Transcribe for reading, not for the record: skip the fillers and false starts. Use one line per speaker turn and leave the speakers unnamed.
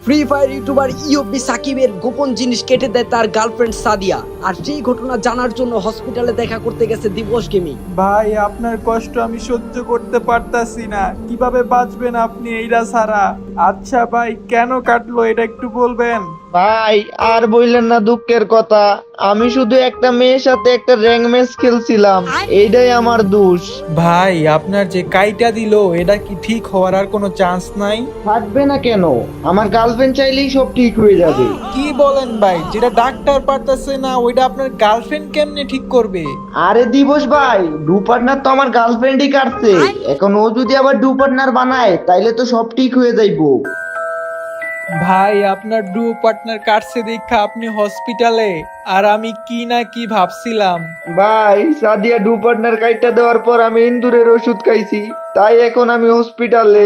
Free fire YouTuber UP সাকিবের গোপন জিনিস কেটে দেয় তার গার্লফ্রেন্ড সাদিয়া। আর সেই ঘটনা জানার জন্য হসপিটালে দেখা করতে গেছে দিবস গেমিং।
ভাই আপনার কষ্ট আমি সহ্য করতে পারতাছি না, কিভাবে বাঁচবেন আপনি এইটা ছাড়া? আচ্ছা ভাই, কেন কাটলো এটা একটু বলবেন?
ভাই আর বললেন না দুঃখের কথা, আমি শুধু একটা মেয়ের সাথে একটা র্যাঙ্ক ম্যাচ খেলছিলাম, এইটাই আমার দোষ।
ভাই আপনার যে কাইটা দিল এটা কি ঠিক হওয়ার আর কোনো চান্স নাই?
থাকবে না কেন? আমার গার্লফ্রেন্ড চাইলেই সব ঠিক হয়ে যাবে।
কি বলেন ভাই, যেটা ডাক্তার পারতাছে না ওইটা আপনার গার্লফ্রেন্ড কেমনে ঠিক করবে?
আরে দিবস ভাই, ডু পার্টনার তো আমার গার্লফ্রেন্ডই কাটছে, এখন ও যদি আবার ডু পার্টনার বানায় তাইলে তো সব ঠিক হয়ে যাইবো।
ভাই আপনার ডু পার্টনার কাটছে দেখা আপনি হসপিটালে, আর আমি কি না কি ভাবছিলাম।
ভাই সাদিয়া ডু পার্টনার কাইটা দেওয়ার পর আমি ইন্দুরের ওষুধ খাইছি, তাই এখন আমি হসপিটালে।